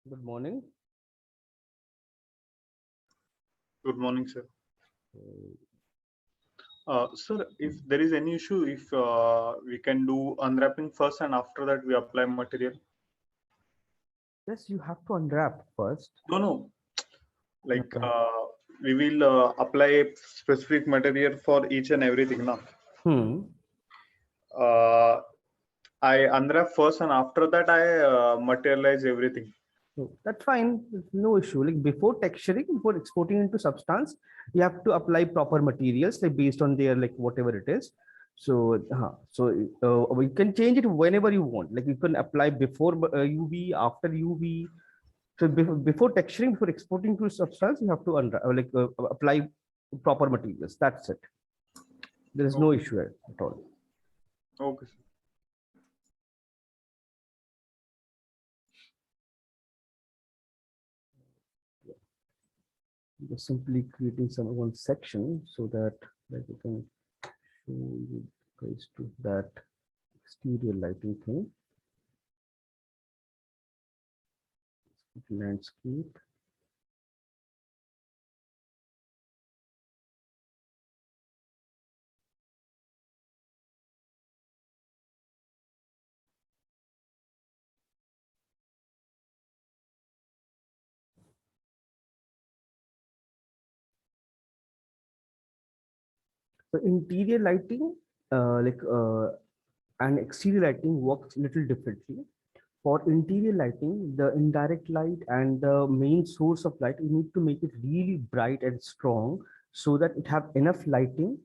Good morning. Good morning, sir. Uh, Sir, if there is any issue, if we can do unwrapping first and after that we apply material. Yes, you have to unwrap first. No, no, like Okay. we will apply specific material for each and everything now. Hmm. Uh, I unwrap first and after that I materialize everything. So that's fine. There's no issue. Like before texturing, before exporting into substance, you have to apply proper materials, like based on their like whatever it is. So we can change it whenever you want. Like you can apply before UV, after UV. So before texturing, before exporting to substance, you have to apply proper materials. That's it. There is no Okay, issue at all. okay, sir. Just simply creating some one section so that we can show you guys to that exterior lighting thing, landscape. So interior lighting, and exterior lighting works a little differently. For interior lighting, the indirect light and the main source of light, you need to make it really bright and strong so that it have enough lighting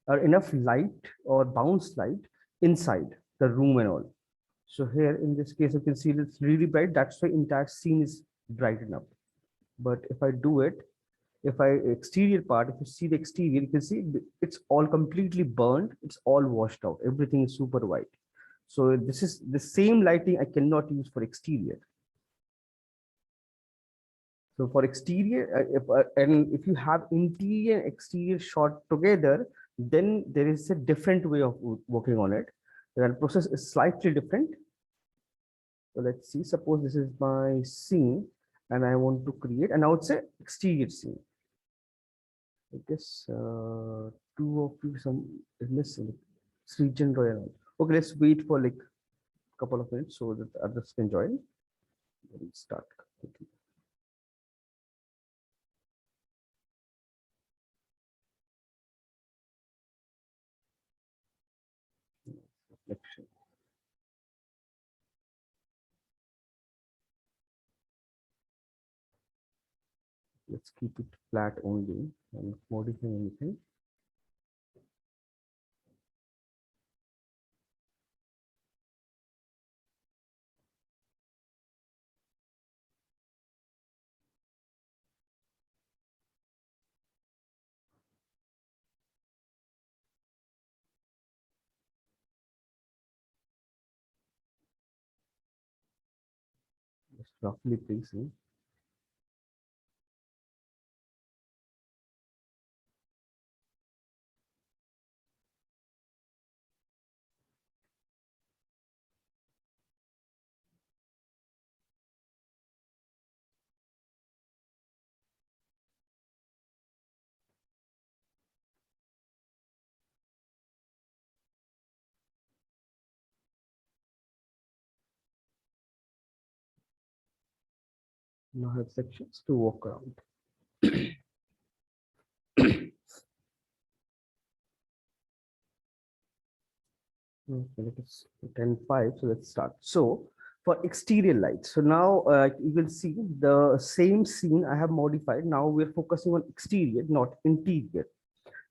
or enough light or bounce light inside the room and all. So here in this case, you can see it's really bright. That's why entire scene is brightened up. But if I do it, if I exterior part, if you see the exterior, you can see it's all completely burned. It's all washed out. Everything is super white. So this is the same lighting I cannot use for exterior. So for exterior, if you have interior and exterior shot together, then there is a different way of working on it. The process is slightly different. So let's see, suppose this is my scene and I want to create, and now it's an exterior scene. I guess two of you some is missing. Srijan Roy and all. Okay, let's wait for like a couple of minutes so that others can join. We'll start quickly. Reflection. Let's keep it flat only and modify anything. Just roughly placing. Now have sections to walk around. Okay, it's 10:05, so let's start. So for exterior lights, so now you will see the same scene I have modified. Now we're focusing on exterior, not interior.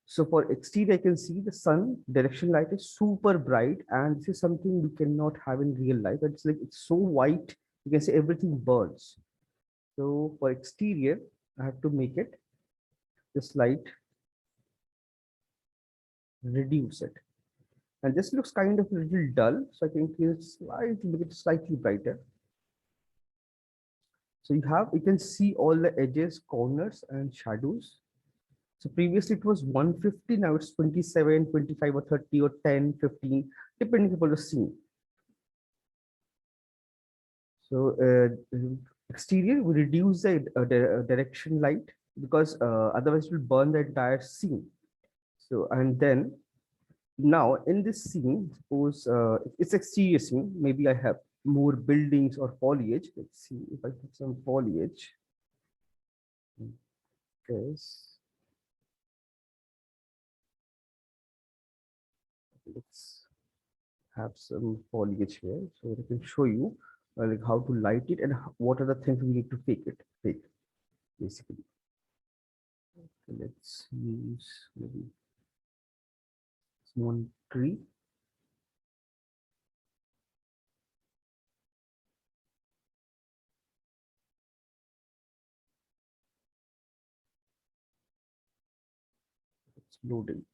So for exterior, I can see the sun direction light is super bright, and this is something we cannot have in real life. It's like it's so white, you can see everything burns. So for exterior, I have to make it this light, reduce it. And this looks kind of a little dull, so I can make it slightly brighter. So you can see all the edges, corners, and shadows. So previously it was 150, now it's 27, 25, or 30, or 10, 15, depending upon the scene. So Exterior, we reduce the direction light because otherwise it will burn the entire scene. So, and then now in this scene, suppose it's exterior scene, maybe I have more buildings or foliage. Let's see if I put some foliage. Yes. Let's have some foliage here so that I can show you like how to light it and what are the things we need to fake basically. So let's use maybe small tree. It's loading.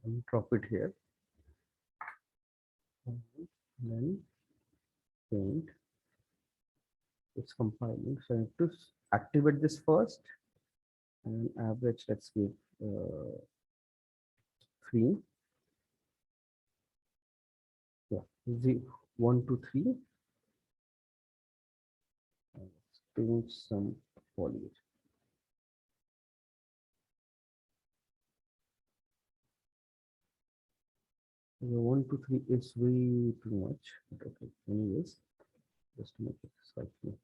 And drop it here. And then paint. It's compiling. So I have to activate this first and average. Let's give 3. Yeah, 1 to 3. And let's paint some foliage. The 1 to 3 is way too much. But okay, anyways, just to make it slightly.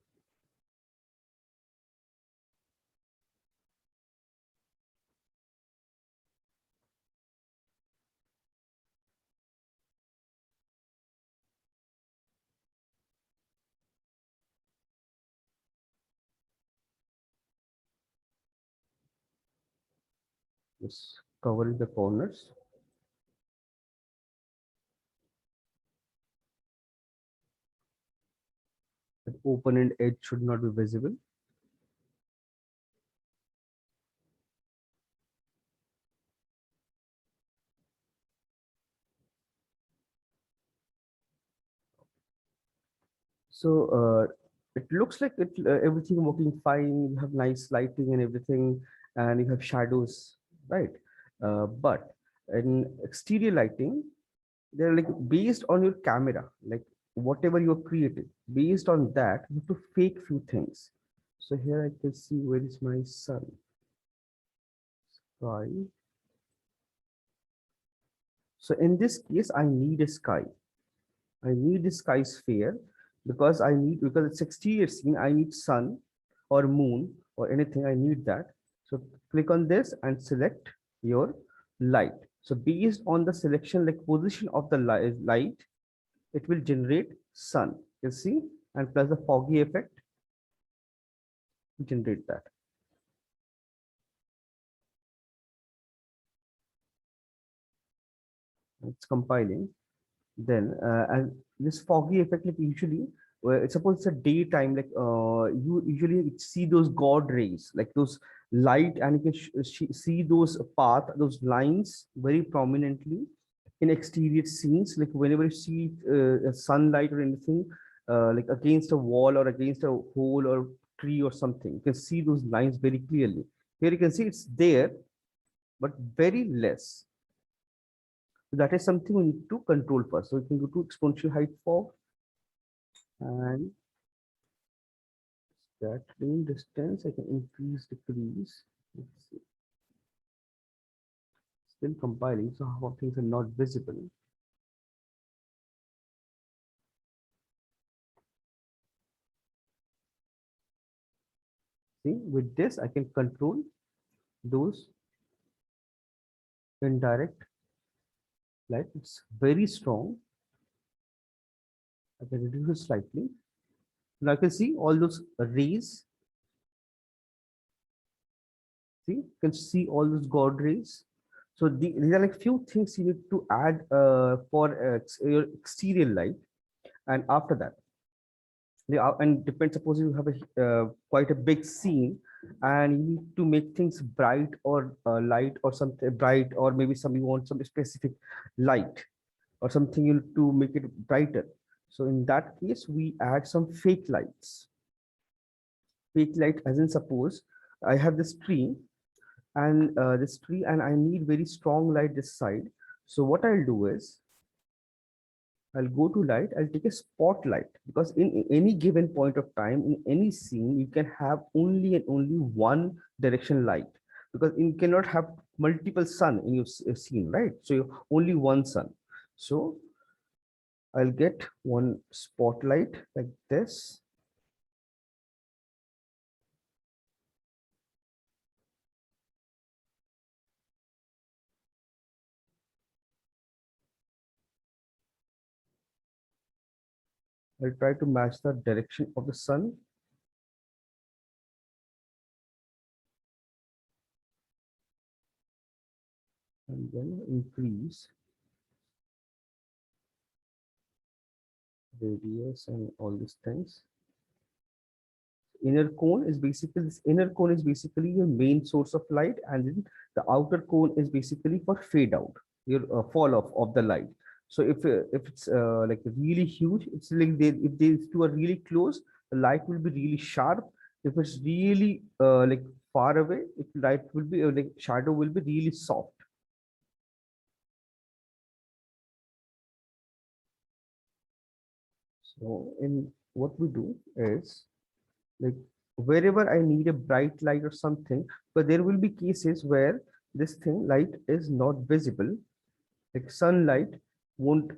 Just covering the corners. The open end edge should not be visible. So it looks like everything working fine. You have nice lighting and everything, and you have shadows, right? But in exterior lighting, they're like based on your camera, like whatever you're creating. Based on that, you have to fake few things. So here I can see where is my sun. Sky. So in this case, I need a sky. I need the sky sphere because it's exterior scene. I need sun or moon or anything. I need that. So click on this and select your light. So based on the selection, like position of the light, it will generate sun. You see, and plus the foggy effect, generate that. It's compiling. Then and this foggy effect, like usually suppose it's a daytime, like you usually see those god rays, like those light, and you can see those path, those lines very prominently in exterior scenes, like whenever you see sunlight or anything like against a wall or against a hole or tree or something, you can see those lines very clearly. Here you can see it's there but very less. So that is something we need to control first. So we can go to exponential height fog and scattering distance. I can increase, decrease. Let's see. Still compiling, so how things are not visible. See, with this, I can control those indirect light. It's very strong. I can reduce it slightly. Now I can see all those rays. See, you can see all those God rays. So these are like few things you need to add for your exterior light. And after that, and depends, suppose you have a quite a big scene and you need to make things bright or light or something bright, or maybe some you want some specific light or something you need to make it brighter. So in that case we add some fake lights. Fake light, as in suppose I have this tree and I need very strong light this side. So what I'll do is I'll go to light, I'll take a spotlight because in any given point of time, in any scene, you can have only and only one direction light because you cannot have multiple sun in your scene, right? So only one sun. So I'll get one spotlight like this. I'll try to match the direction of the sun. And then increase radius and all these things. Inner cone is basically this inner cone is basically your main source of light, and then the outer cone is basically for fade out, your fall off of the light. So if it's like really huge, it's like if these two are really close, the light will be really sharp. If it's really like far away, it light will be like shadow will be really soft. So in what we do is like wherever I need a bright light or something, but there will be cases where this thing light is not visible, like sunlight won't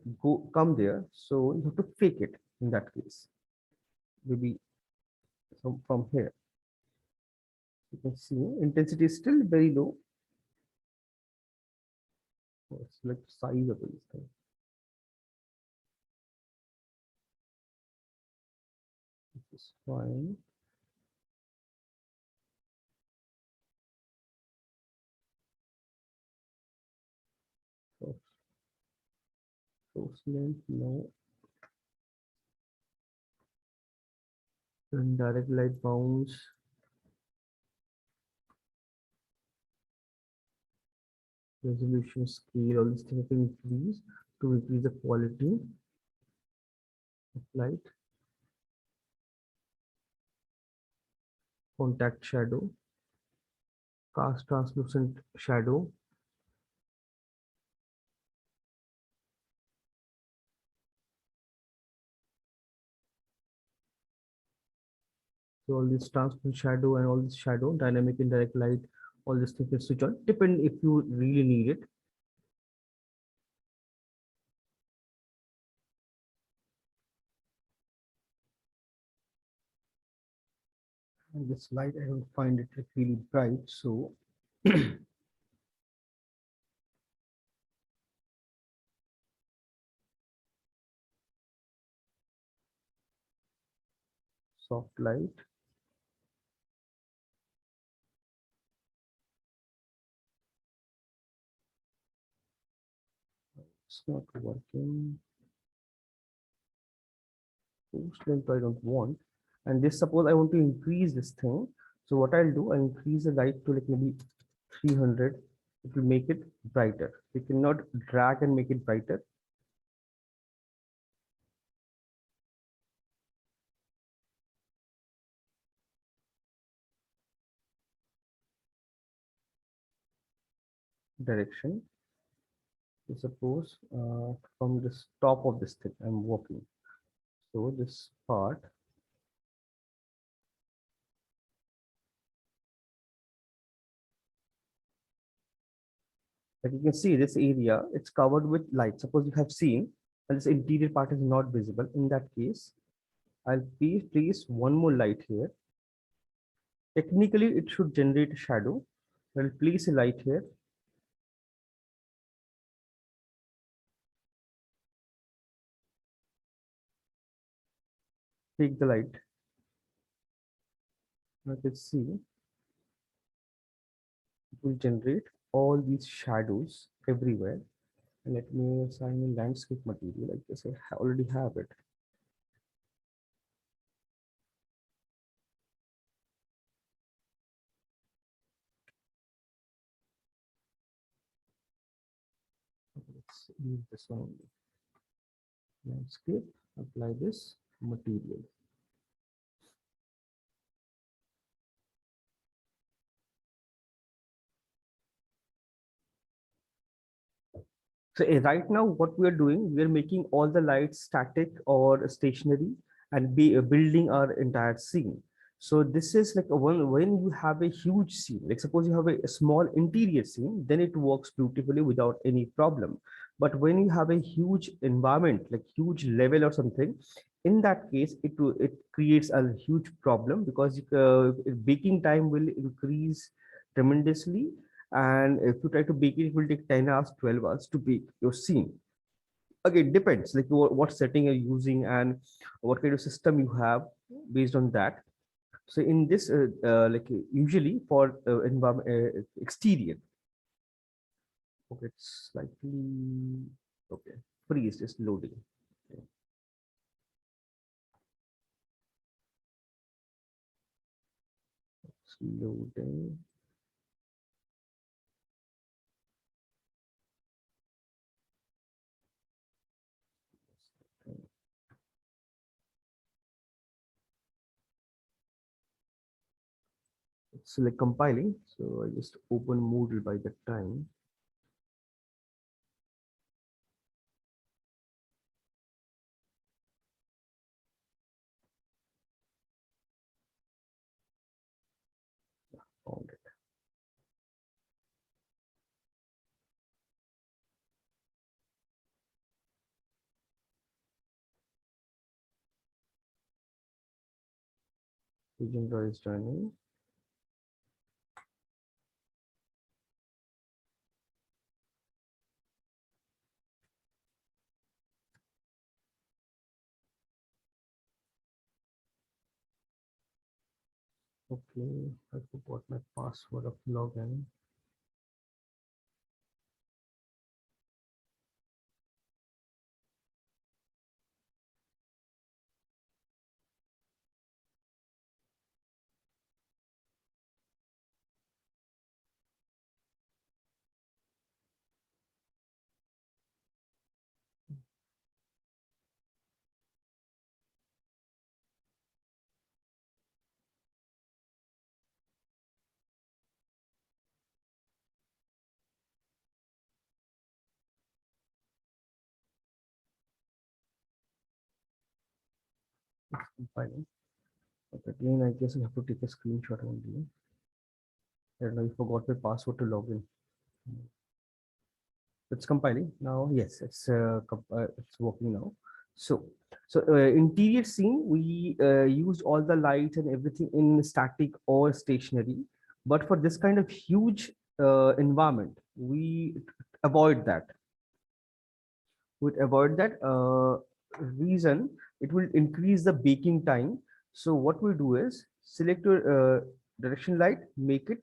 come there, so you have to fake it in that case. Maybe from here you can see intensity is still very low. It's like size of this thing. This is fine. So source length no, and direct light bounce. Resolution scale, all these things can increase to increase the quality of light. Contact shadow, cast translucent shadow. So all this translucent shadow and all this shadow, dynamic indirect light, all this thing can switch on, depend if you really need it. And this light, I don't find it really bright, so soft light. It's not working. Boost length I don't want. And this, suppose I want to increase this thing. So what I'll do, I increase the light to like maybe 300. It will make it brighter. You cannot drag and make it brighter. Direction. So suppose from this top of this thing, I'm walking. So this part, like you can see this area, it's covered with light. Suppose you have seen, and this interior part is not visible. In that case, I'll place one more light here. Technically, it should generate a shadow. I'll place a light here. Take the light. You can see it will generate all these shadows everywhere. And let me assign a landscape material like this. I already have it. Let's use this one. Landscape, apply this material. So right now, what we are doing, we are making all the lights static or stationary and be building our entire scene. So this is like when you have a huge scene, like suppose you have a small interior scene, then it works beautifully without any problem. But when you have a huge environment, like huge level or something, in that case, it creates a huge problem because baking time will increase tremendously, and if you try to bake it, it will take 10 hours, 12 hours to bake your scene. Again, depends like what setting you're using and what kind of system you have based on that. So in this usually for environment exterior. Okay, it's slightly okay, freeze is loading. Okay, it's loading. It's like compiling, so I just open Moodle by the time. Found it. Vision is joining. Okay, I forgot my password of login. Compiling. But again, I guess I have to take a screenshot only. I don't know, I forgot my password to log in. It's compiling now. Yes, it's working now. So, interior scene, we used all the lights and everything in static or stationary. But for this kind of huge environment, we avoid that. Would avoid that reason, it will increase the baking time. So what we do is select your direction light, make it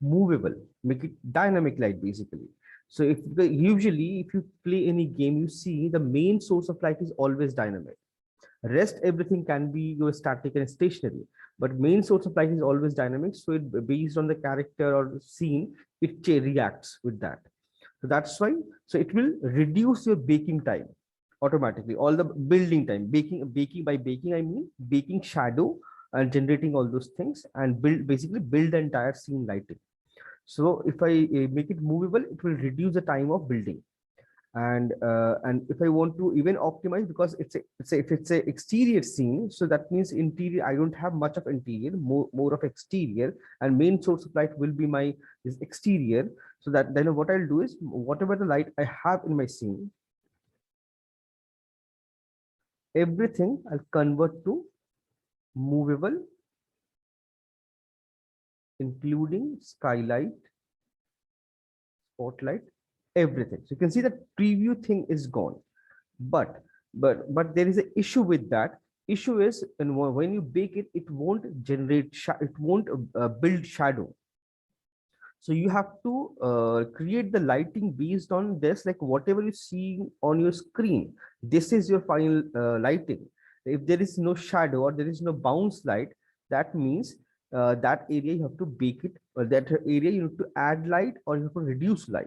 movable, make it dynamic light basically. So usually if you play any game, you see the main source of light is always dynamic. Rest everything can be your static and stationary, but main source of light is always dynamic. So it based on the character or the scene, it reacts with that. So that's why, so it will reduce your baking time automatically. All the building time, baking by baking, I mean baking shadow and generating all those things and basically build the entire scene lighting. So if I make it movable, it will reduce the time of building. And if I want to even optimize, because if it's a exterior scene, so that means interior, I don't have much of interior, more of exterior, and main source of light will be my this exterior. So that then what I'll do is whatever the light I have in my scene, everything I'll convert to movable, including skylight, spotlight, everything. So you can see the preview thing is gone. But there is an issue with that. Issue is when you bake it, it won't generate it won't build shadow. So you have to create the lighting based on this, like whatever you see on your screen, this is your final lighting. If there is no shadow or there is no bounce light, that means that area you have to bake it, or that area you have to add light or you have to reduce light.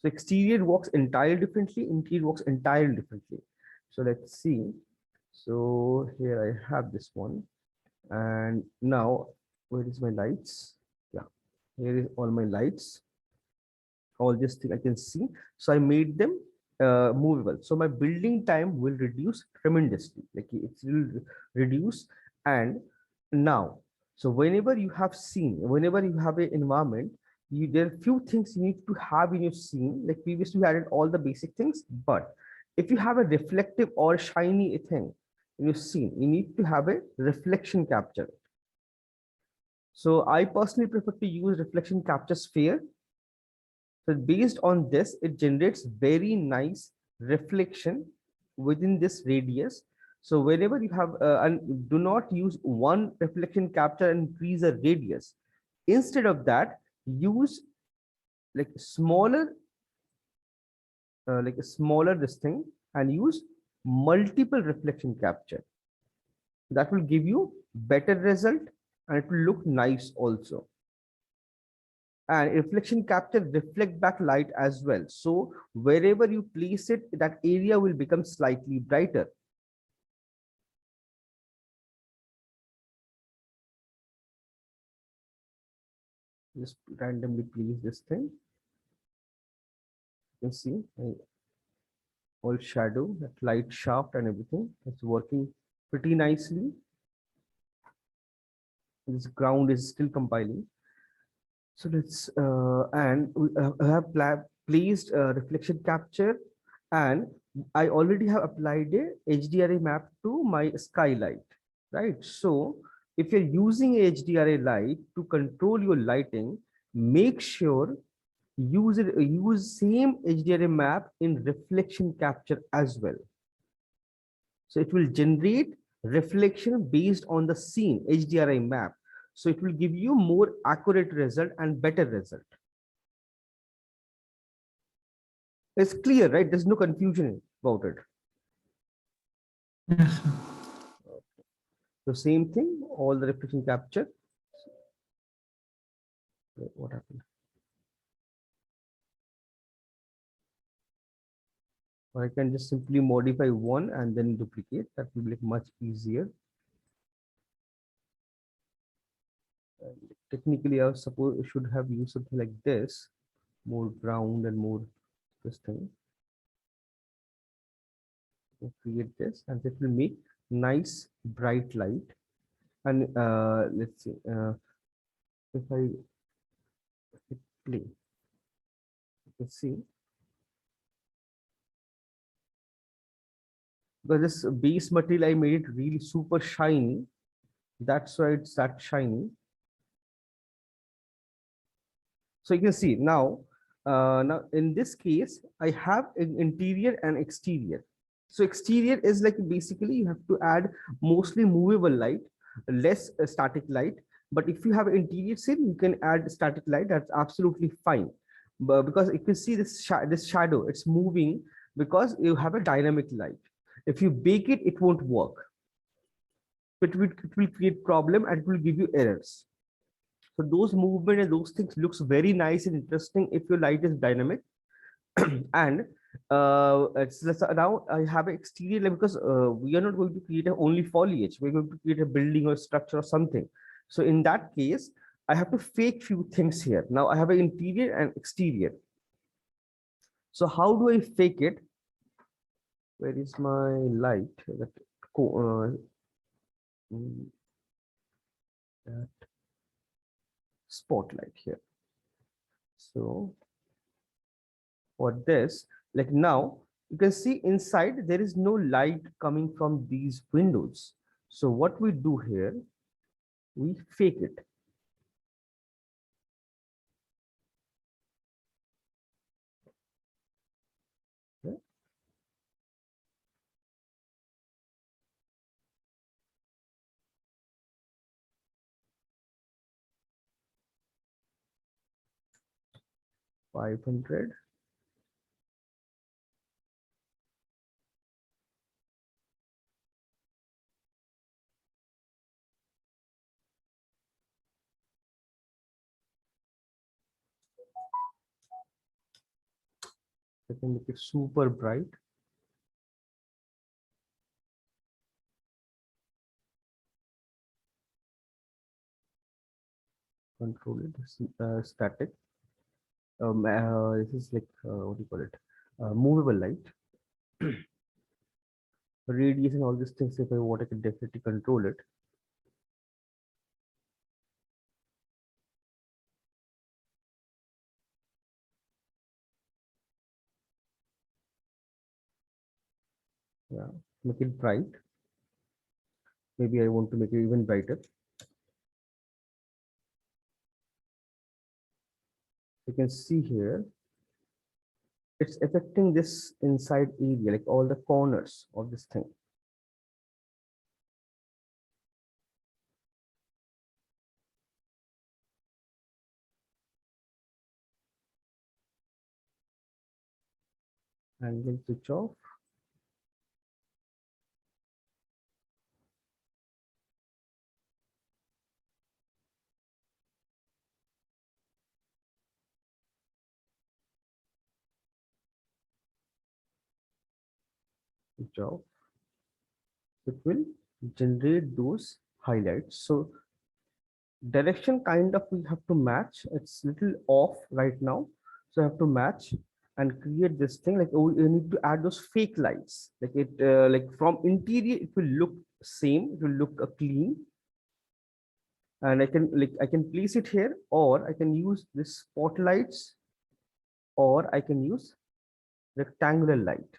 So exterior works entirely differently, interior works entirely differently. So let's see. So here I have this one. And now where is my lights? Yeah, here is all my lights. all this thing I can see. So I made them movable. So my building time will reduce tremendously. Like it will reduce. And now, so whenever you have scene, whenever you have an environment, there are few things you need to have in your scene. Like previously, we added all the basic things, but if you have a reflective or shiny thing in your scene, you need to have a reflection capture. So I personally prefer to use reflection capture sphere. So based on this, it generates very nice reflection within this radius. So whenever you have, and do not use one reflection capture and increase the radius. Instead of that, use like like a smaller this thing, and use multiple reflection capture. That will give you better result, and it will look nice also. And reflection capture reflect back light as well. So wherever you place it, that area will become slightly brighter. Just randomly place this thing. You can see all shadow, that light shaft and everything. It's working pretty nicely. This ground is still compiling. So let's and we have placed reflection capture, and I already have applied a HDRI map to my skylight, right? So if you're using a HDRI light to control your lighting, make sure use same HDRI map in reflection capture as well. So it will generate reflection based on the scene HDRI map. So it will give you more accurate result and better result. It's clear, right? There's no confusion about it. Yes, sir. The same thing, all the reflection capture. What happened? Or I can just simply modify one and then duplicate. That will be like much easier. Technically, I suppose I should have used something like this, more ground and more this thing. We'll create this, and it will make nice bright light. And let's see, if I hit play, you can see, because this base material I made it really super shiny. That's why it's that shiny. So you can see now, now in this case, I have an interior and exterior. So exterior is like basically you have to add mostly movable light, less static light. But if you have an interior scene, you can add static light. That's absolutely fine. But because you can see this shadow, it's moving because you have a dynamic light. If you bake it, it won't work. It will create problem and it will give you errors. So those movement and those things looks very nice and interesting if your light is dynamic. And now I have an exterior light because we are not going to create only foliage. We're going to create a building or structure or something. So in that case, I have to fake few things here. Now I have an interior and exterior. So how do I fake it? Where is my light? Mm, that spotlight here. So for this, like now, you can see inside there is no light coming from these windows. So what we do here, we fake it. Okay. 500. I can make it super bright. Control it, static. This is like what do you call it? Movable light, radius, and all these things. If I want, I can definitely control it. Yeah, make it bright. Maybe I want to make it even brighter. You can see here, it's affecting this inside area, like all the corners of this thing. And then switch off. Switch off. It will generate those highlights. So direction kind of we have to match. It's little off right now, so I have to match and create this thing. Like, oh, you need to add those fake lights, like it like from interior it will look same, it will look clean. And I can place it here, or I can use this spotlights, or I can use rectangular light,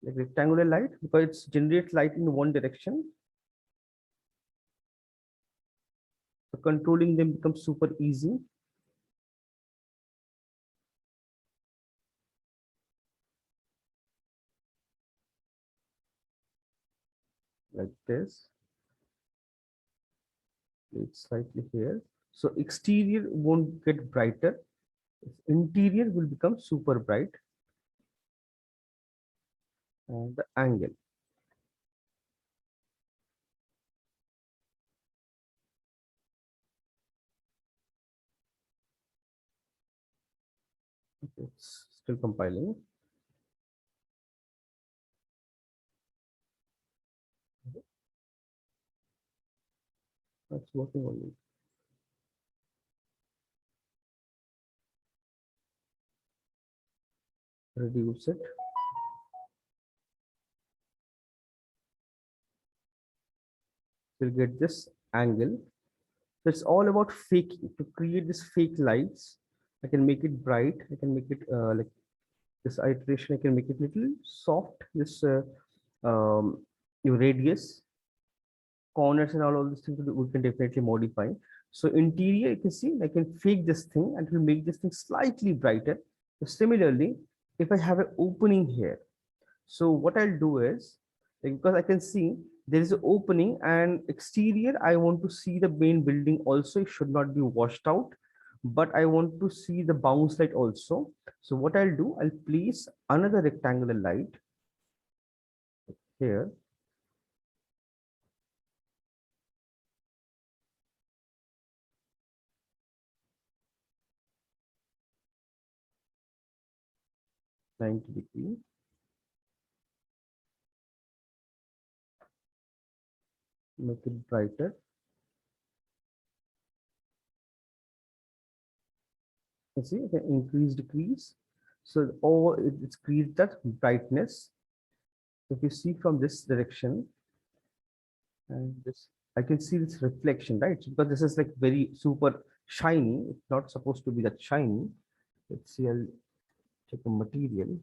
like rectangular light, because it's generates light in one direction. So controlling them becomes super easy. Like this. It's slightly here. So exterior won't get brighter. Interior will become super bright. And the angle. It's still compiling. That's working only. Reduce it. You'll get this angle. So it's all about faking to create this fake lights. I can make it bright. I can make it like this iteration. I can make it little soft. This your radius, corners, and all these things we can definitely modify. So interior, you can see I can fake this thing and it will make this thing slightly brighter. So similarly, if I have an opening here, so what I'll do is, like, because I can see there is an opening and exterior, I want to see the main building also. It should not be washed out, but I want to see the bounce light also. So what I'll do, I'll place another rectangular light here. 90 degree, make it brighter. You see, the increase, decrease. So all it's creates that brightness. If you see from this direction and this, I can see this reflection, right? Because this is like very super shiny. It's not supposed to be that shiny. Let's see, I'll check a material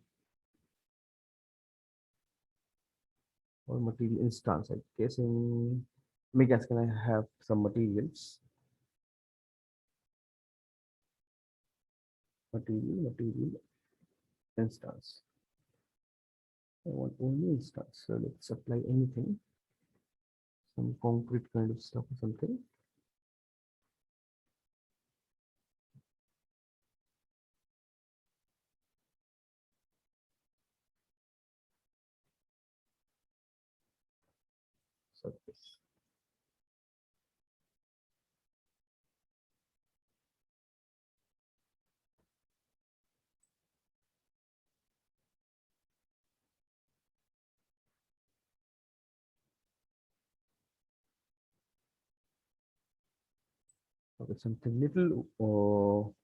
or material instance. I guess in Megas, can I have some materials? Material instance. I want only instance. So let's apply anything, some concrete kind of stuff or something. Surface. Okay, something little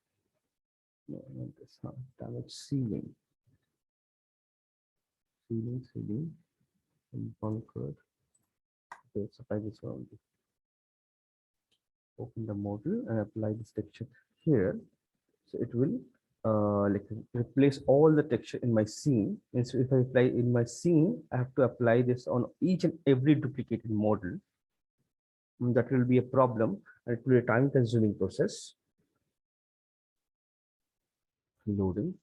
No, not this. Damage ceiling. Ceiling, and bunker. Okay, so apply this one. Open the model and apply this texture here. So it will like replace all the texture in my scene. And so if I apply in my scene, I have to apply this on each and every duplicated model. And that will be a problem, and it will be a time-consuming process. Loading.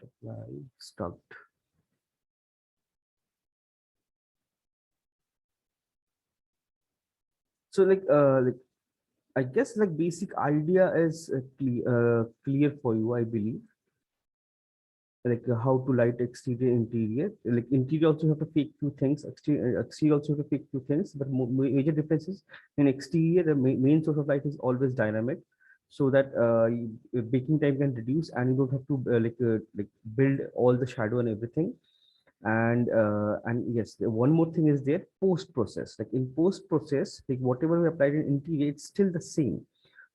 Apply start. So like I guess like basic idea is clear for you, I believe. Like how to light exterior, interior. Like interior also you have to fake few things. Exterior also have to fake few things. But major differences in exterior, the main source of light is always dynamic, so that baking time can reduce, and you don't have to like build all the shadow and everything. And yes, one more thing is there, post process. Like in post process, like whatever we applied in interior, it's still the same.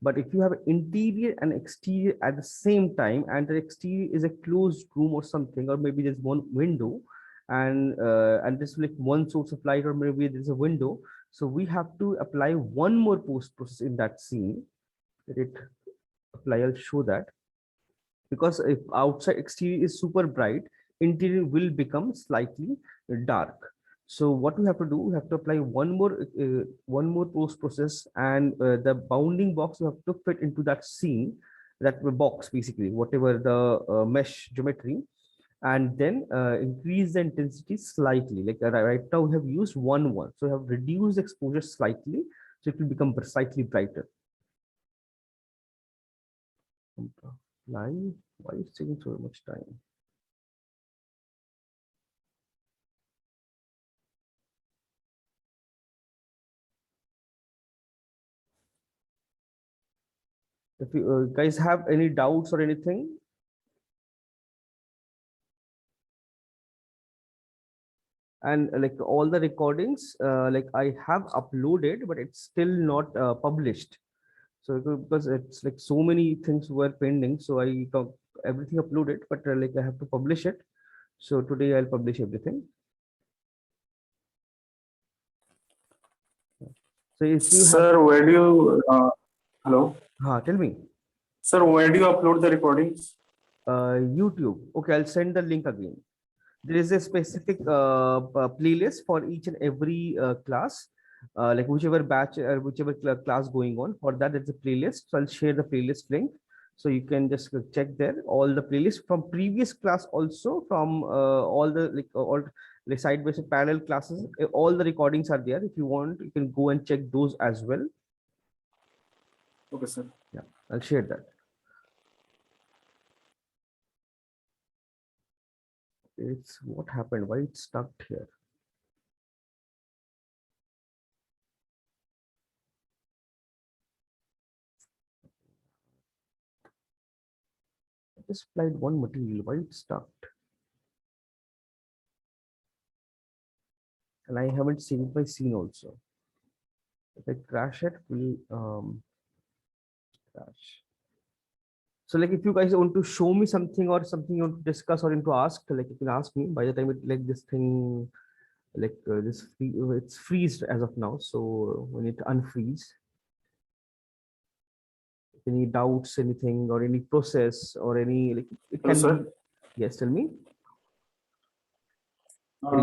But if you have interior and exterior at the same time, and the exterior is a closed room or something, or maybe there's one window, and this like one source of light, or maybe there's a window, so we have to apply one more post process in that scene. Let it apply. I'll show that, because if outside exterior is super bright, interior will become slightly dark. So what we have to do, we have to apply one more post process, and the bounding box we have to fit into that scene, that box basically, whatever the mesh geometry, and then increase the intensity slightly. Like right now we have used 1 1, so we have reduced exposure slightly, so it will become slightly brighter. Line, why is taking so much time? If you guys have any doubts or anything, and like all the recordings, like I have uploaded, but it's still not published. So because it's like so many things were pending, so I got everything uploaded, but like I have to publish it. So today I'll publish everything. So if you have, Sir, where do you, hello? tell me. Sir, where do you upload the recordings? YouTube. Okay, I'll send the link again. There is a specific playlist for each and every class, like whichever batch or whichever class going on. For that, there's a playlist. So I'll share the playlist link, so you can just check there all the playlists from previous class, also from all the all the side by side parallel classes. All the recordings are there. If you want, you can go and check those as well. Okay, sir. Yeah, I'll share that. It's what happened? Why it's stuck here? I just applied one material. Why it's stuck? And I haven't saved my scene also. If I crash it, will crash. So like if you guys want to show me something or something you want to discuss or to ask, like you can ask me. By the time it like this thing, like it's freezed as of now. So we need to unfreeze. Any doubts, anything, or any process, or any like it Hello, can sir. be. Yes, tell me.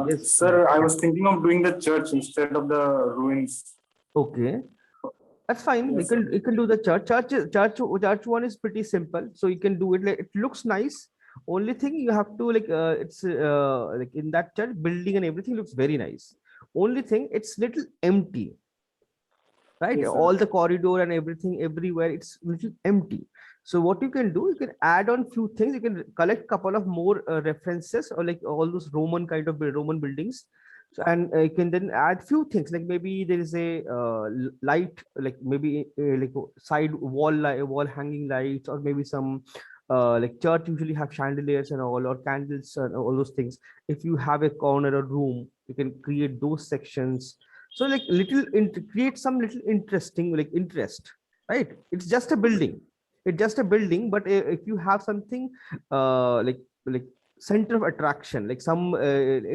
Yes. Sir, I was thinking of doing the church instead of the ruins. Okay. That's fine. Yes, You can do the church. Church one is pretty simple, so you can do it. Like it looks nice. Only thing you have to it's like in that church building and everything looks very nice. Only thing it's little empty. right? Yes, sir. All the corridor and everything everywhere, it's little empty. So what you can do, you can add on few things. You can collect couple of more references, or like all those Roman kind of Roman buildings. So, and you can then add few things, like maybe there is a light, like maybe like side wall light, wall hanging lights, or maybe some like church usually have chandeliers and all, or candles and all those things. If you have a corner or room, you can create those sections. So like create some little interesting like interest, right? It's just a building. It's just a building, but if you have something like center of attraction, like some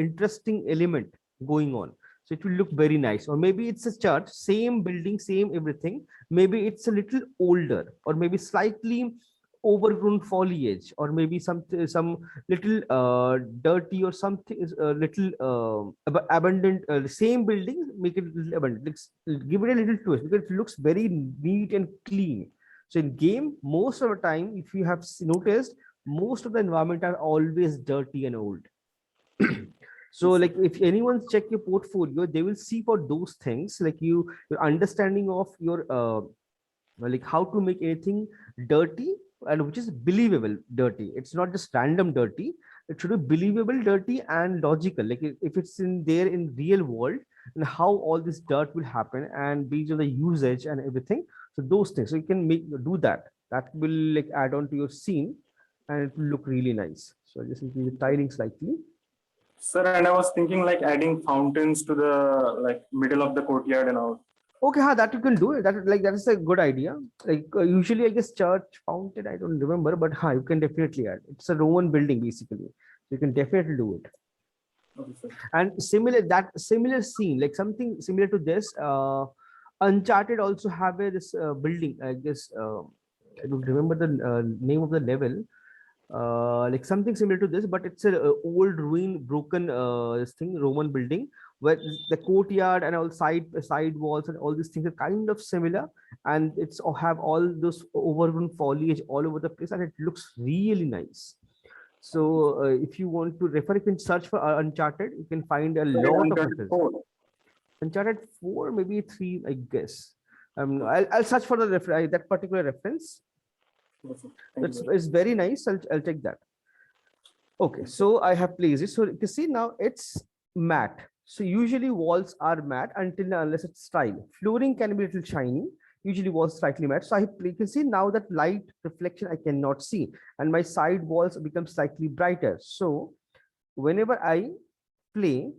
interesting element going on, so it will look very nice. Or maybe it's a church, same building, same everything. Maybe it's a little older, or maybe slightly overgrown foliage, or maybe some little dirty, or something is a little abandoned. Same building, make it little abandoned. Give it a little twist, because it looks very neat and clean. So in game, most of the time, if you have noticed, most of the environment are always dirty and old. So like if anyone check your portfolio, they will see for those things, like your understanding of your like how to make anything dirty, and which is believable dirty. It's not just random dirty. It should be believable dirty and logical, like if it's in there in real world, and how all this dirt will happen, and based on the usage and everything. So those things, so you can do that. That will like add on to your scene, and it will look really nice. So I just increase the tiling slightly. Sir, and I was thinking like adding fountains to the like middle of the courtyard and all. Okay, that you can do. That is a good idea. Like usually, I guess church fountain. I don't remember, but you can definitely add. It's a Roman building basically. You can definitely do it. Okay, sir. And similar scene, like something similar to this. Uncharted also have this building. I guess I don't remember the name of the level. Like something similar to this, but it's a old ruin, broken this thing, Roman building, where the courtyard and all side walls and all these things are kind of similar, and it's have all those overgrown foliage all over the place, and it looks really nice. So if you want to refer, you can search for Uncharted. You can find a lot of Uncharted references. 4. Uncharted 4, maybe 3, I guess. I'll search for the that particular reference. Yes, sir. Thank you. It's very nice. I'll take that. Okay, so I have placed it. So you can see now it's matte. So usually walls are matte until unless it's tile. Flooring can be a little shiny. Usually walls slightly matte. So you can see now that light reflection I cannot see, and my side walls become slightly brighter. So whenever I play,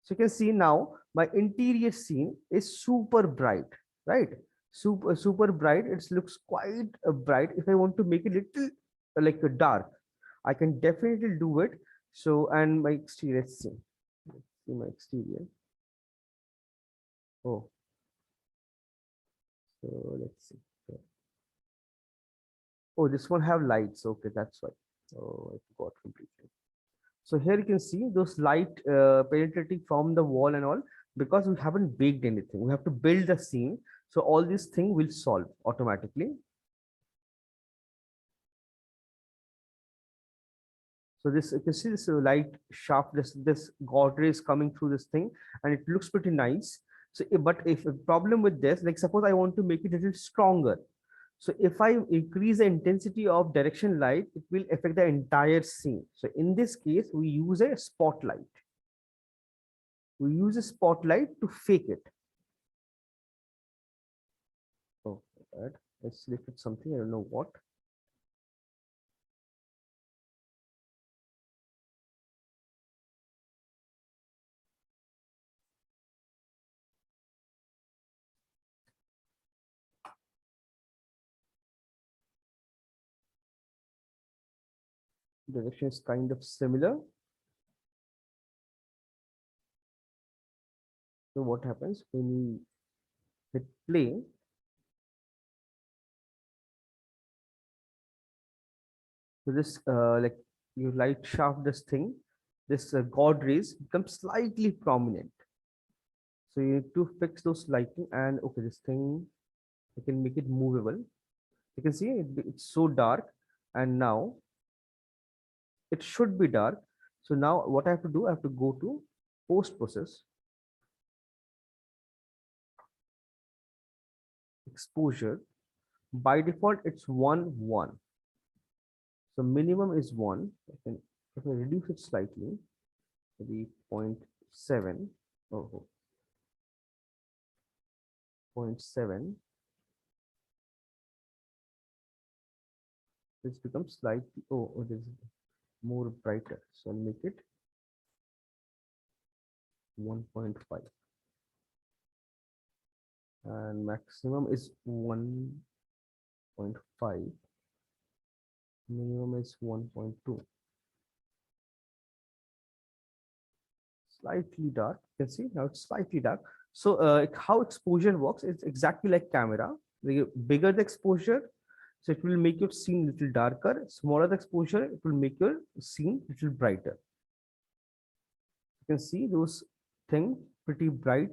so you can see now my interior scene is super bright, right? Super bright. It looks quite bright. If I want to make it little like a dark, I can definitely do it. So, and my exterior, let's see my exterior. Oh, so let's see. Oh, this one have lights. Okay, that's why. Oh, I forgot completely. So here you can see those light penetrating from the wall and all, because we haven't baked anything. We have to build the scene. So all these things will solve automatically. So this, you can see this light shaft, this Godrej is coming through this thing, and it looks pretty nice. So, but if a problem with this, like suppose I want to make it a little stronger. So if I increase the intensity of direction light, it will affect the entire scene. So in this case, we use a spotlight. We use a spotlight to fake it. Oh, I selected something, I don't know what. Direction is kind of similar. So what happens when you hit play? So this like you light shaft this thing, this Godrej becomes slightly prominent. So you need to fix those lighting, and okay, this thing I can make it movable. You can see it's so dark, and now it should be dark. So now what I have to do, I have to go to post process. exposure, by default it's 1 1. So minimum is 1. If I reduce it slightly, maybe 0.7. Oh, 0.7. This becomes slightly, this is more brighter. So I'll make it 1.5. And maximum is 1.5. Minimum is 1.2. Slightly dark. You can see now it's slightly dark. So how exposure works is exactly like camera. The bigger the exposure, so it will make your scene little darker. Smaller the exposure, it will make your scene little brighter. You can see those things pretty bright.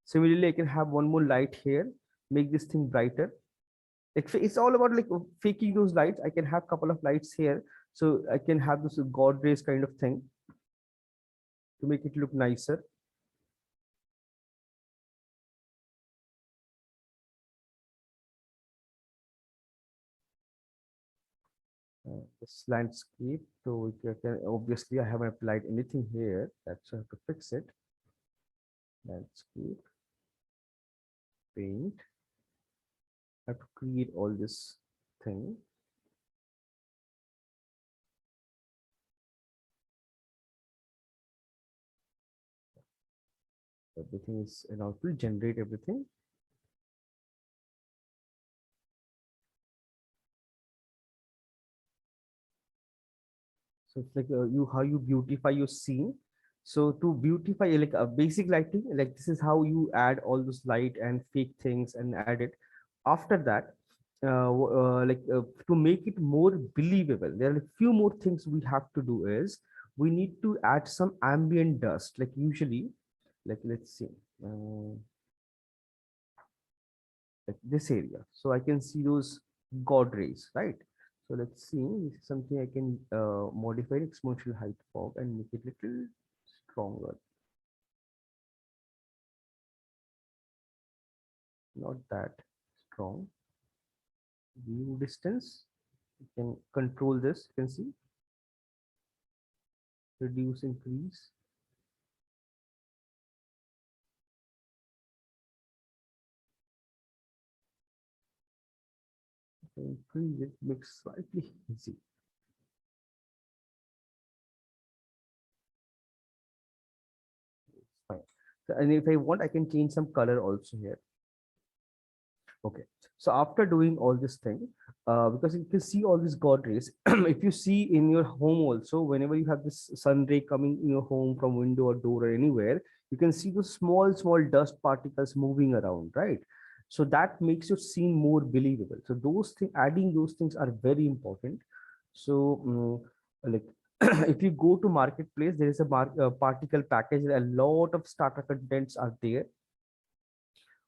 Similarly, I can have one more light here, make this thing brighter. It's all about like faking those lights. I can have a couple of lights here, so I can have this God rays kind of thing to make it look nicer. This landscape, so you can, obviously I haven't applied anything here, that's how to fix it. Landscape, paint, I have to create all this thing. Everything is, and I will generate everything. So it's like how you beautify your scene. So to beautify like a basic lighting, like this is how you add all those light and fake things and add it. After that, to make it more believable, there are a few more things we have to do is we need to add some ambient dust. Like usually, like let's see, like this area. So I can see those God rays, right? So let's see, this is something I can modify exponential height fog and make it little stronger. Not that strong. View distance, you can control this, you can see. Reduce, increase. Increase it, makes slightly easy. Fine. So, and if I want, I can change some color also here. Okay, so after doing all this thing, because you can see all these God rays, if you see in your home also, whenever you have this sun ray coming in your home from window or door or anywhere, you can see those small dust particles moving around, right? So that makes your scene more believable. So those things, adding those things are very important. So like if you go to marketplace, there is a particle package. A lot of starter contents are there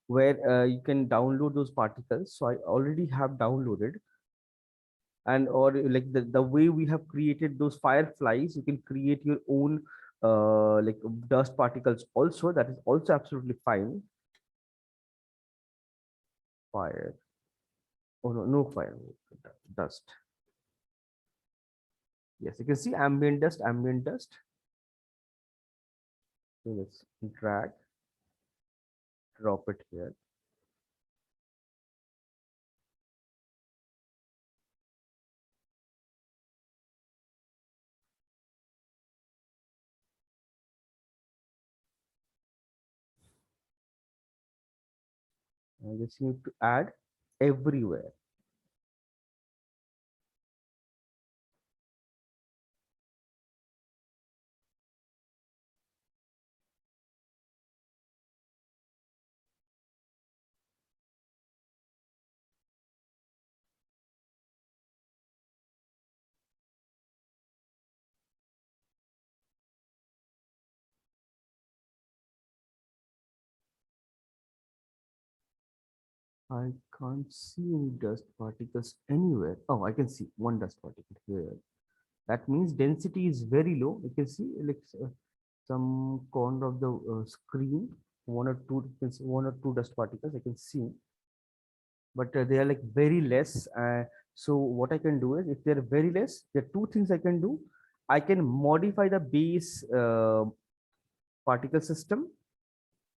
where you can download those particles. So I already have downloaded, and or like the way we have created those fireflies, you can create your own like dust particles also. That is also absolutely fine. Fire. Oh no, no fire. Dust. Yes, you can see ambient dust, ambient dust. So let's drag, drop it here. I just need to add everywhere. I can't see any dust particles anywhere. Oh, I can see one dust particle here. That means density is very low. You can see like some corner of the screen. one or two, one or two dust particles I can see, but they are like very less. So what I can do is, if they're very less, there are two things I can do. I can modify the base particle system.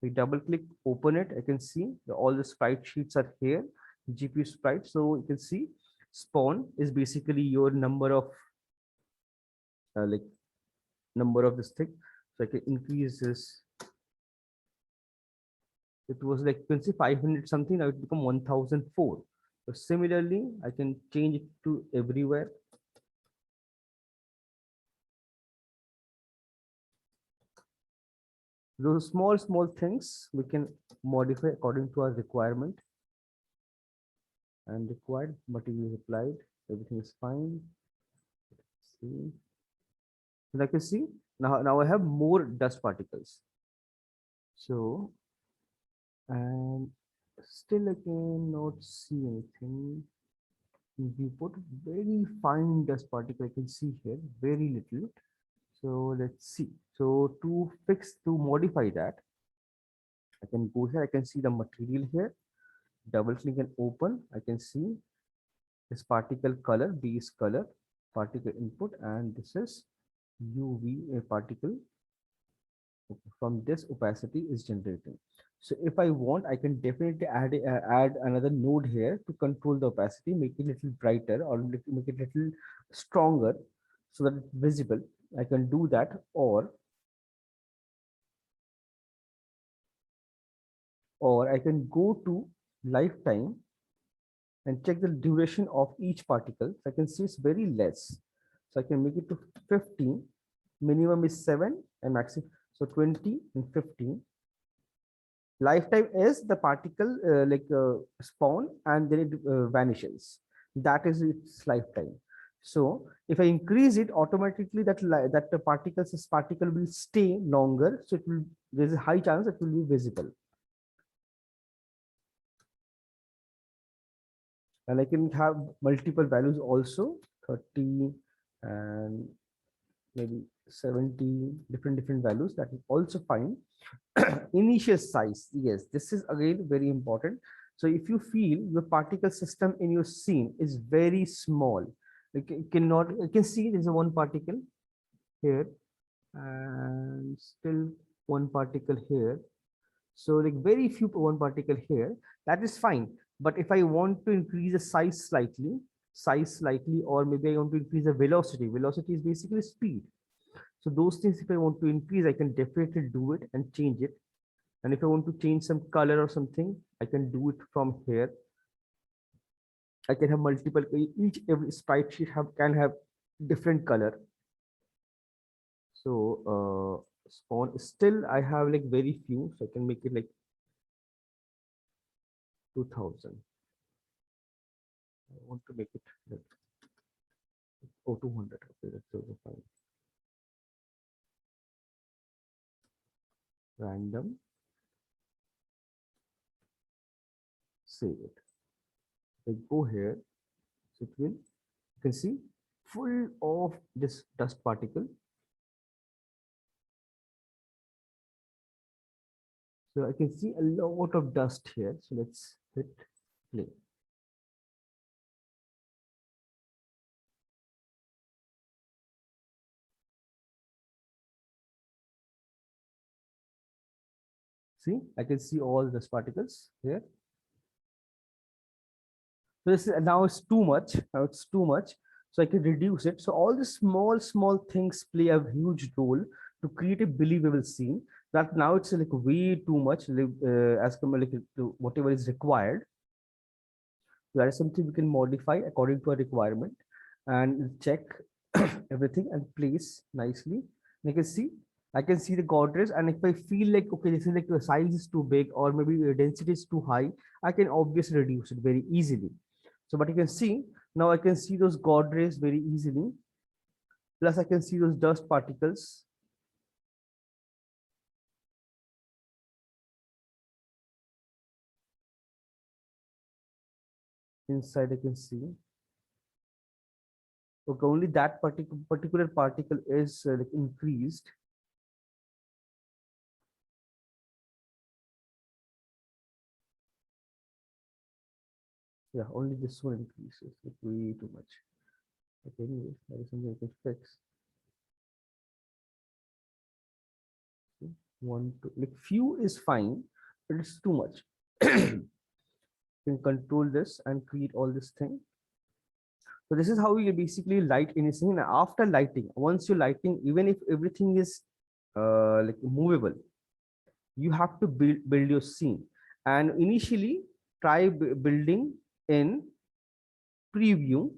We double click, open it. I can see all the sprite sheets are here, GPU sprite. So you can see spawn is basically your number of like number of this thing. So I can increase this. It was like, you can see 500 something, now it become 1004. So similarly, I can change it to everywhere. Those small things we can modify according to our requirement. And required material is applied, everything is fine. See, like you see, now I have more dust particles. So, and still I cannot see anything. We put very fine dust particle, I can see here, very little. So let's see. So to modify that, I can go here, I can see the material here, double click and open. I can see this particle color, base color, particle input, and this is UV, a particle from this opacity is generating. So if I want, I can definitely add another node here to control the opacity, make it a little brighter or make it a little stronger so that it's visible. I can do that, or I can go to lifetime and check the duration of each particle. So I can see it's very less. So I can make it to 15. Minimum is 7 and maximum. So 20 and 15. Lifetime is the particle spawn and then it vanishes. That is its lifetime. So if I increase it, automatically that the particle will stay longer. So it will, there's a high chance it will be visible. And I can have multiple values also, 30 and maybe 70, different values. That is also fine. Initial size, yes, this is again very important. So if you feel your particle system in your scene is very small, you can see there's a one particle here and still one particle here. So like very few one particle here, that is fine. But if I want to increase the size slightly, or maybe I want to increase the velocity. Velocity is basically speed. So those things, if I want to increase, I can definitely do it and change it. And if I want to change some color or something, I can do it from here. I can have multiple, every sprite sheet can have different color. So spawn, still I have like very few, so I can make it like 2000. I want to make it like 200. Okay, that's also fine. Random. Save it. I go here, so it will, you can see, full of this dust particle. So I can see a lot of dust here. So let's hit play. See, I can see all dust particles here. So this is, now it's too much. Now it's too much. So I can reduce it. So all the small things play a huge role to create a believable scene. That now it's like way too much as compared to whatever is required. That is something we can modify according to a requirement and check everything and place nicely. And you can see, I can see the guardrails, and if I feel like, okay, this is like the size is too big or maybe the density is too high, I can obviously reduce it very easily. So, but you can see, now I can see those guardrails very easily. Plus I can see those dust particles. Inside I can see. Okay, only that particular particle is like increased. Yeah, only this one increases like way too much. Okay, anyway, that is something I can fix. See, one, two, like few is fine, but it's too much. Can control this and create all this thing. So this is how you basically light anything. And after lighting, once you're lighting, even if everything is like movable, you have to build your scene. And initially try building in preview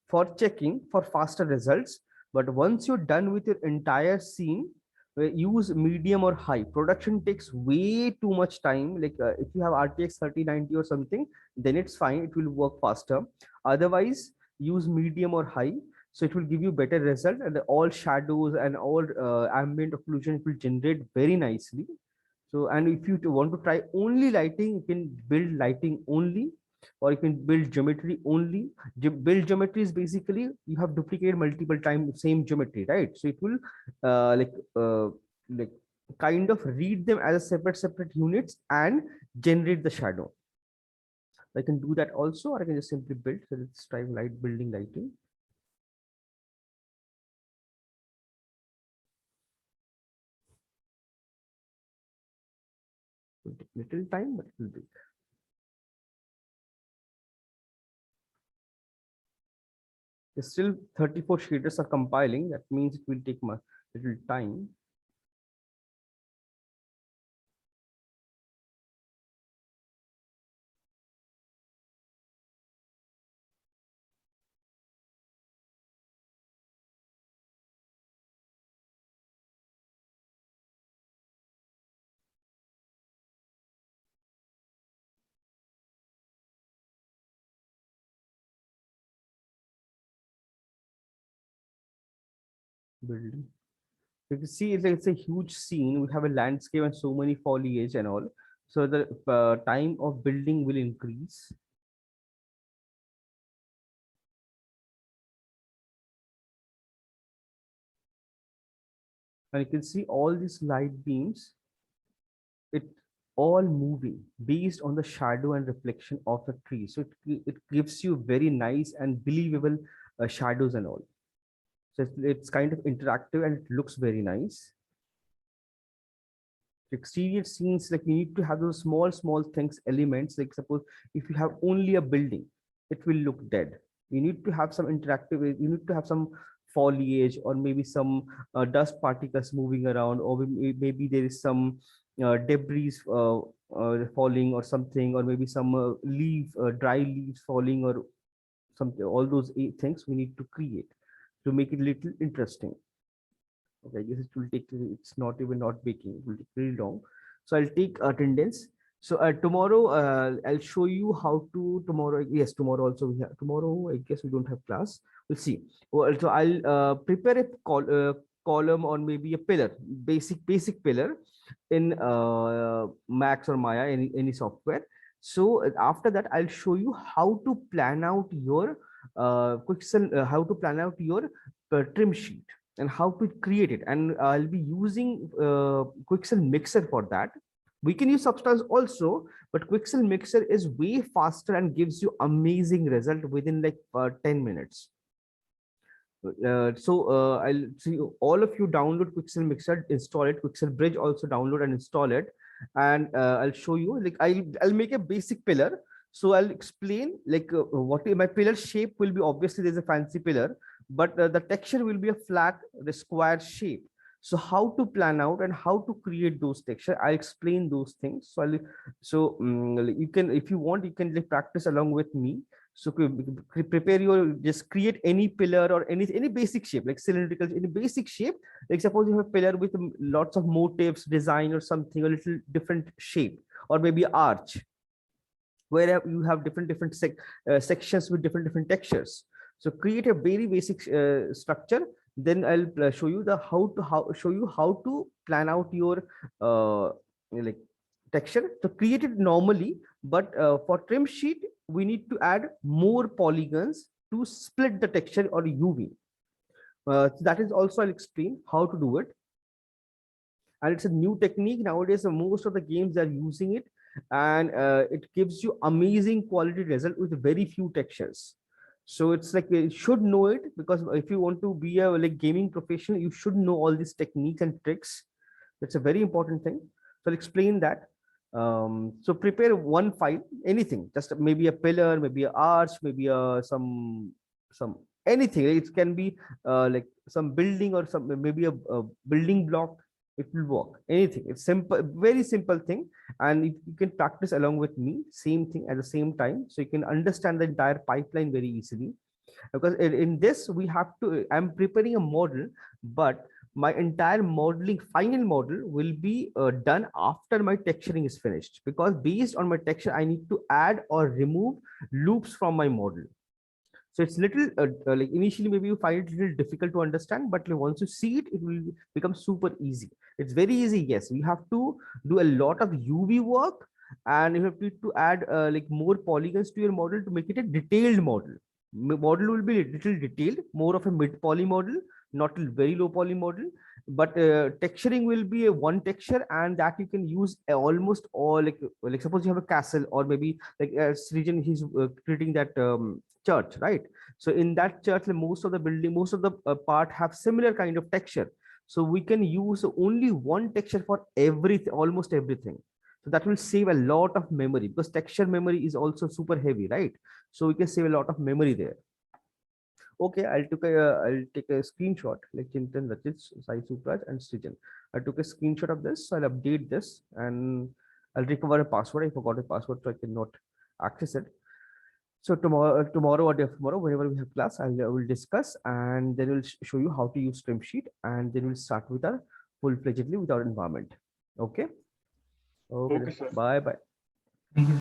for checking for faster results. But once you're done with your entire scene, use medium or high. Production takes way too much time. Like if you have RTX 3090 or something, then it's fine. It will work faster. Otherwise, use medium or high. So it will give you better result, and all shadows and all ambient occlusion will generate very nicely. So, and if you want to try only lighting, you can build lighting only, or you can build geometry only. Build geometry is basically you have duplicated multiple times same geometry, right? So it will like kind of read them as a separate units and generate the shadow. I can do that also, or I can just simply build. So let's try building lighting. Will take little time, but it will be. Still 34 shaders are compiling. That means it will take a little time. Building. You can see it's a huge scene. We have a landscape and so many foliage and all. So the time of building will increase. And you can see all these light beams, it all moving based on the shadow and reflection of the tree. So it gives you very nice and believable shadows and all. So it's kind of interactive and it looks very nice. Exterior scenes, like you need to have those small things, elements. Like suppose if you have only a building, it will look dead. You need to have some interactive, you need to have some foliage, or maybe some dust particles moving around, or maybe there is some debris falling or something, or maybe some dry leaves falling or something. All those things we need to create to make it a little interesting. Okay, I guess it will take, it's not even not baking, it will take very long. So I'll take attendance. So tomorrow I'll show you how to tomorrow. Yes, tomorrow also we have, tomorrow I guess we don't have class. We'll see. Well, so I'll prepare a column or maybe a pillar, basic pillar in Max or Maya, any software. So after that, I'll show you how to plan out your Quixel, how to plan out your trim sheet and how to create it. And I'll be using Quixel Mixer for that. We can use Substance also, but Quixel Mixer is way faster and gives you amazing result within like 10 minutes. I'll see all of you download Quixel Mixer, install it. Quixel Bridge also download and install it. And I'll show you, like I'll make a basic pillar. So I'll explain like what my pillar shape will be. Obviously, there's a fancy pillar, but the texture will be a flat, the square shape. So how to plan out and how to create those texture, I explain those things. You can, if you want, you can like practice along with me. So prepare your, just create any pillar or any basic shape, like cylindrical, any basic shape. Like suppose you have a pillar with lots of motifs, design or something, a little different shape, or maybe arch, where you have different sections with different textures. So create a very basic structure. Then I'll show you the how to plan out your like texture to create it normally. But for trim sheet, we need to add more polygons to split the texture or UV. So that is also, I'll explain how to do it. and it's a new technique nowadays. Most of the games are using it, and it gives you amazing quality result with very few textures. So it's like you should know it, because if you want to be a like gaming professional, you should know all these techniques and tricks. That's a very important thing. So I'll explain that. So prepare one file, anything, just maybe a pillar, maybe a arch, maybe some anything. It can be like some building or some maybe a building block. It will work. Anything. It's simple, very simple thing, and you can practice along with me. Same thing at the same time, so you can understand the entire pipeline very easily. Because in this we have to, I'm preparing a model, but my entire modeling final model will be done after my texturing is finished, because based on my texture I need to add or remove loops from my model. So it's little like initially maybe you find it a little difficult to understand, but once you see it, it will become super easy. It's very easy. Yes, you have to do a lot of UV work, and you have to add like more polygons to your model to make it a detailed model. Model will be a little detailed, more of a mid poly model, not a very low poly model. But texturing will be a one texture, and that you can use almost all, like suppose you have a castle, or maybe like Srijan, he's creating that church, right? So in that church, most of the building, most of the part have similar kind of texture. So we can use only one texture for everything, almost everything. So that will save a lot of memory, because texture memory is also super heavy, right? So we can save a lot of memory there. Okay, I'll take a screenshot, like Chintan, Rachit, Sai Supraj, and Srijan. I took a screenshot of this, so I'll update this, and I'll recover a password. I forgot a password, so I cannot access it. So tomorrow or day after tomorrow, whenever we have class, I will discuss, and then we'll show you how to use Streamsheet, and then we'll start with our full-fledgedly with our environment. Okay. Okay. Okay, sir. Bye bye. Thank you.